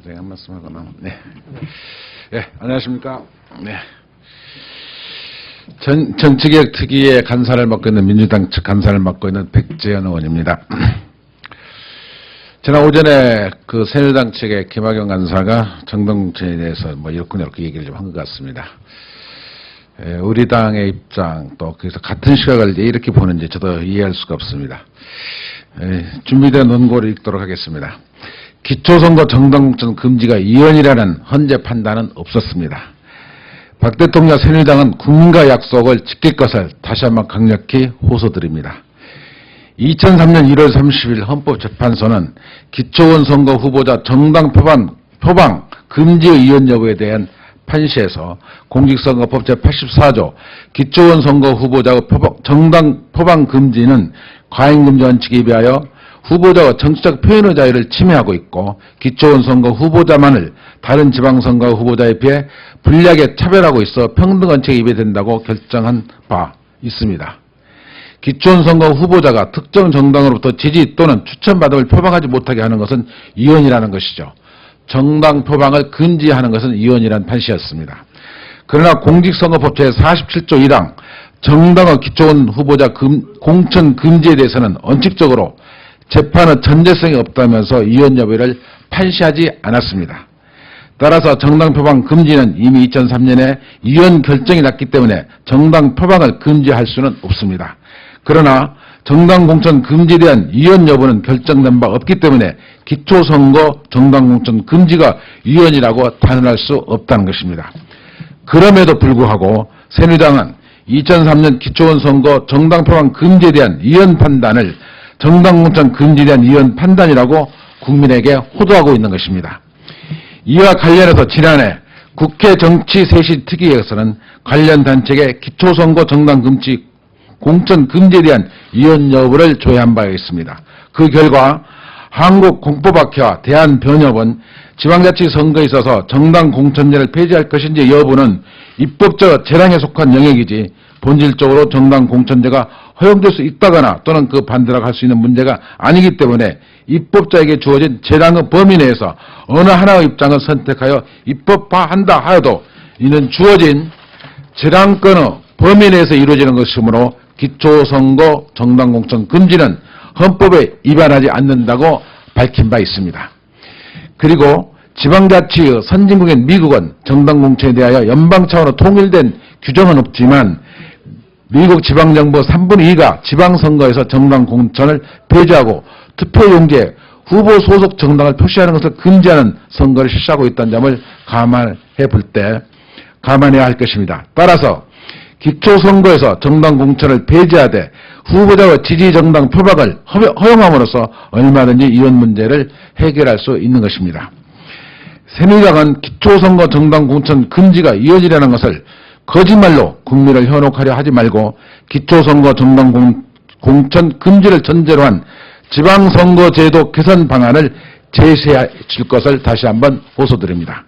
한 말씀 하거나. 네. 네, 안녕하십니까. 네. 정치개혁 특위의 간사를 맡고 있는 민주당 측 간사를 맡고 있는 백재현 의원입니다. 지난 오전에 그 새누리당 측의 김학용 간사가 정당공천에 대해서 이렇게 얘기를 좀 한 것 같습니다. 우리 당의 입장 또 그래서 같은 시각을 이렇게 보는지 저도 이해할 수가 없습니다. 준비된 논고를 읽도록 하겠습니다. 기초선거 정당공천 금지가 이연이라는 헌재 판단은 없었습니다. 박 대통령 새누리당은 국민과 약속을 지킬 것을 다시 한번 강력히 호소드립니다. 2003년 1월 30일 헌법재판소는 기초원 선거 후보자 정당 표방 금지의 이연 여부에 대한 판시에서 공직선거법 제84조 기초원 선거 후보자의 정당 표방 금지는 과잉금지 원칙에 비하여 후보자가 정치적 표현의 자유를 침해하고 있고 기초원 선거 후보자만을 다른 지방선거 후보자에 비해 불리하게 차별하고 있어 평등 원칙에 위배된다고 결정한 바 있습니다. 기초원 선거 후보자가 특정 정당으로부터 지지 또는 추천받음을 표방하지 못하게 하는 것은 이연이라는 것이죠. 정당 표방을 금지하는 것은 이연이라는 판시였습니다. 그러나 공직선거법 제47조 1항 정당의 기초원 후보자 공천 금지에 대해서는 원칙적으로 재판의 전제성이 없다면서 이연 여부를 판시하지 않았습니다. 따라서 정당 표방 금지는 이미 2003년에 이연 결정이 났기 때문에 정당 표방을 금지할 수는 없습니다. 그러나 정당 공천 금지에 대한 이연 여부는 결정된 바 없기 때문에 기초선거 정당 공천 금지가 이연이라고 단언할 수 없다는 것입니다. 그럼에도 불구하고 새누리당은 2003년 기초원 선거 정당 표방 금지에 대한 이연 판단을 정당 공천 금지에 대한 이연 판단이라고 국민에게 호도하고 있는 것입니다. 이와 관련해서 지난해 국회 정치쇄신특위에서는 관련 단체에게 기초선거 정당 공천 금지에 대한 이연 여부를 조회한 바가 있습니다. 그 결과 한국공법학회와 대한변협은 지방자치선거에 있어서 정당 공천제를 폐지할 것인지 여부는 입법적 재량에 속한 영역이지 본질적으로 정당 공천제가 허용될 수 있다거나 또는 그 반대라고 할 수 있는 문제가 아니기 때문에 입법자에게 주어진 재량의 범위 내에서 어느 하나의 입장을 선택하여 입법화한다 하여도 이는 주어진 재량권의 범위 내에서 이루어지는 것이므로 기초선거 정당공천 금지는 헌법에 위반하지 않는다고 밝힌 바 있습니다. 그리고 지방자치의 선진국인 미국은 정당공천에 대하여 연방 차원으로 통일된 규정은 없지만 미국 지방정부 3분의 2가 지방선거에서 정당공천을 배제하고 투표용지에 후보 소속 정당을 표시하는 것을 금지하는 선거를 실시하고 있다는 점을 감안해야 할 것입니다. 따라서 기초선거에서 정당 공천을 배제하되 후보자와 지지 정당 표박을 허용함으로써 얼마든지 이런 문제를 해결할 수 있는 것입니다. 새누리당은 기초선거 정당 공천 금지가 이어지려는 것을 거짓말로 국민을 현혹하려 하지 말고 기초선거 정당 공천 금지를 전제로 한 지방선거제도 개선 방안을 제시해 줄 것을 다시 한번 호소드립니다.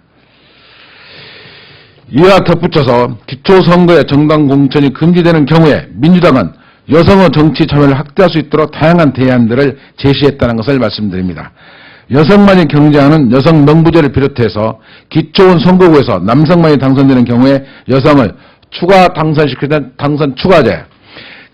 이와 덧붙여서 기초선거에 정당 공천이 금지되는 경우에 민주당은 여성의 정치 참여를 확대할 수 있도록 다양한 대안들을 제시했다는 것을 말씀드립니다. 여성만이 경쟁하는 여성 명부제를 비롯해서 기초원 선거구에서 남성만이 당선되는 경우에 여성을 추가 당선시키는 당선 추가제,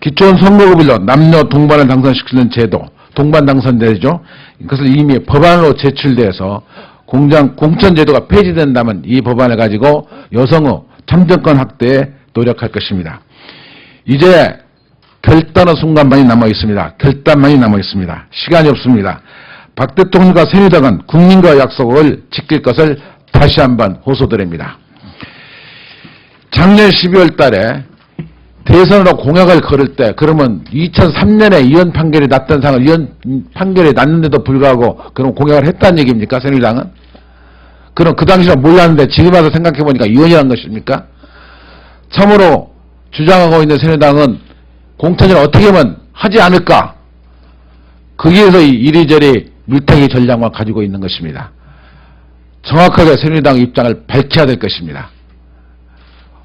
기초원 선거구별로 남녀 동반을 당선시키는 제도, 동반 당선제죠. 이것을 이미 법안으로 제출돼서 공천제도가 폐지된다면 이 법안을 가지고 여성의 참정권 확대에 노력할 것입니다. 이제 결단의 순간만이 남아 있습니다. 결단만이 남아 있습니다. 시간이 없습니다. 박 대통령과 새누리당은 국민과 약속을 지킬 것을 다시 한번 호소드립니다. 작년 12월 달에 대선으로 공약을 걸을 때 그러면 2003년에 이혼 판결이 났던 상을 이혼 판결이 났는데도 불구하고 그럼 공약을 했다는 얘기입니까? 새누리당은? 그럼 그 당시는 몰랐는데 지금 와서 생각해보니까 이혼이라는 것입니까? 참으로 주장하고 있는 새누리당은 공천을 어떻게 하면 하지 않을까? 거기에서 이리저리 물타기 전략만 가지고 있는 것입니다. 정확하게 새누리당 입장을 밝혀야 될 것입니다.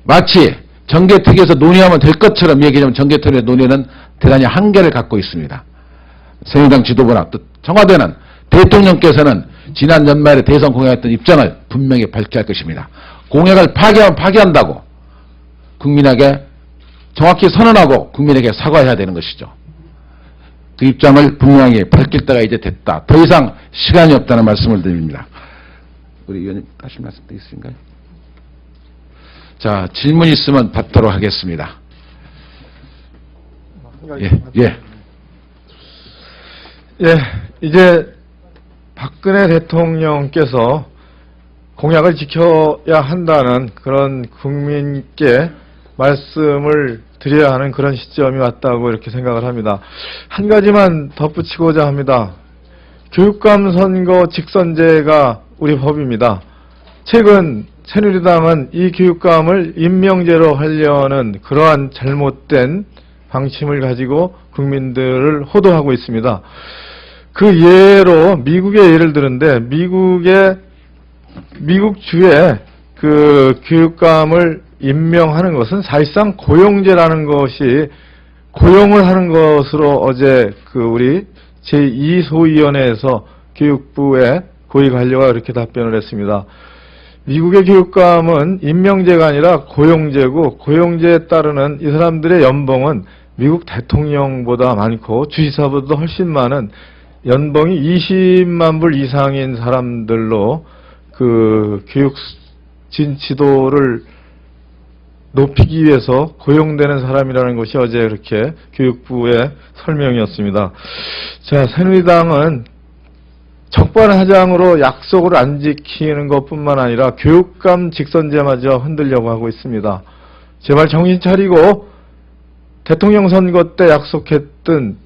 마치 정개특위에서 논의하면 될 것처럼 얘기하면 정개특위의 논의는 대단히 한계를 갖고 있습니다. 새누리당 지도부나 또 청와대는 대통령께서는 지난 연말에 대선 공약했던 입장을 분명히 밝혀야 할 것입니다. 공약을 파기하면 파기한다고 국민에게 정확히 선언하고 국민에게 사과해야 되는 것이죠. 그 입장을 분명히 밝힐 때가 이제 됐다. 더 이상 시간이 없다는 말씀을 드립니다. 우리 의원님 다시 말씀 드리겠습니까? 자, 질문 있으면 받도록 하겠습니다. 예. 이제 박근혜 대통령께서 공약을 지켜야 한다는 그런 국민께 말씀을 드려야 하는 그런 시점이 왔다고 이렇게 생각을 합니다. 한 가지만 덧붙이고자 합니다. 교육감 선거 직선제가 우리 법입니다. 최근 새누리당은 이 교육감을 임명제로 하려는 그러한 잘못된 방침을 가지고 국민들을 호도하고 있습니다. 그 예로 미국의 예를 드는데 미국 주에 그 교육감을 임명하는 것은 사실상 고용제라는 것이 고용을 하는 것으로 어제 그 우리 제2소위원회에서 교육부의 고위관료가 그렇게 답변을 했습니다. 미국의 교육감은 임명제가 아니라 고용제고 고용제에 따르는 이 사람들의 연봉은 미국 대통령보다 많고 주지사보다 훨씬 많은 연봉이 20만 불 이상인 사람들로 그 교육 진지도를 높이기 위해서 고용되는 사람이라는 것이 어제 이렇게 교육부의 설명이었습니다. 자, 새누리당은 적반하장으로 약속을 안 지키는 것뿐만 아니라 교육감 직선제마저 흔들려고 하고 있습니다. 제발 정신 차리고 대통령 선거 때 약속했던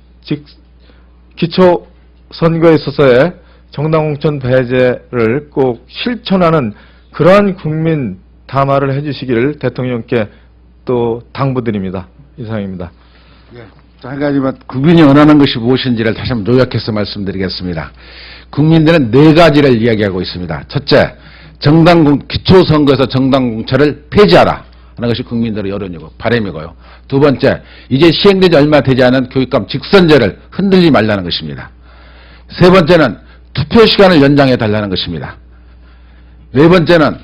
기초 선거에 있어서의 정당 공천 배제를 꼭 실천하는 그러한 국민 담화를 해주시기를 대통령께 또 당부드립니다. 이상입니다. 자, 한 가지만 국민이 원하는 것이 무엇인지를 다시 한번 요약해서 말씀드리겠습니다. 국민들은 네 가지를 이야기하고 있습니다. 첫째, 기초선거에서 정당 공천을 폐지하라 하는 것이 국민들의 여론이고 바람이고요. 두 번째, 이제 시행되지 얼마 되지 않은 교육감 직선제를 흔들지 말라는 것입니다. 세 번째는 투표 시간을 연장해 달라는 것입니다. 네 번째는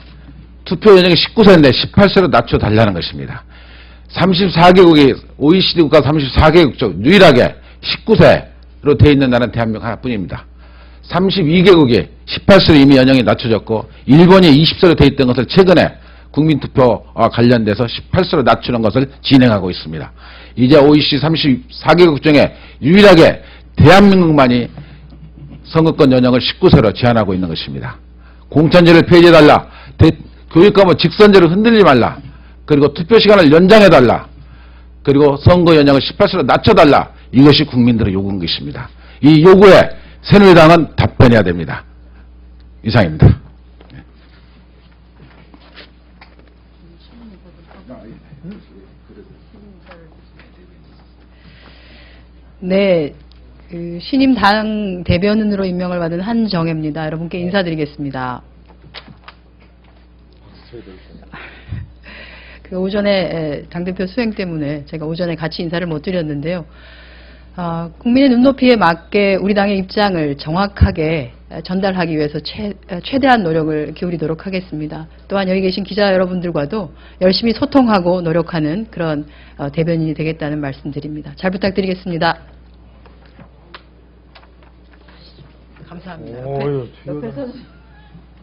투표 연령이 19세인데 18세로 낮춰 달라는 것입니다. 34개국이 OECD 국가 34개국 중 유일하게 19세로 되어 있는 나라는 대한민국 하나뿐입니다. 32개국이 18세로 이미 연령이 낮춰졌고 일본이 20세로 되어 있던 것을 최근에 국민투표와 관련돼서 18세로 낮추는 것을 진행하고 있습니다. 이제 OECD 34개국 중에 유일하게 대한민국만이 선거권 연령을 19세로 제한하고 있는 것입니다. 공천제를 폐지해달라. 교육감은 직선제를 흔들지 말라. 그리고 투표 시간을 연장해달라. 그리고 선거 연령을 18세로 낮춰달라. 이것이 국민들의 요구인 것입니다. 이 요구에 새누리당은 답변해야 됩니다. 이상입니다. 네, 신임 당 대변인으로 임명을 받은 한정혜입니다. 여러분께 인사드리겠습니다. 그 오전에 당대표 수행 때문에 제가 오전에 같이 인사를 못 드렸는데요. 국민의 눈높이에 맞게 우리 당의 입장을 정확하게 전달하기 위해서 최대한 노력을 기울이도록 하겠습니다. 또한 여기 계신 기자 여러분들과도 열심히 소통하고 노력하는 그런 대변인이 되겠다는 말씀드립니다. 잘 부탁드리겠습니다. 감사합니다. 옆에서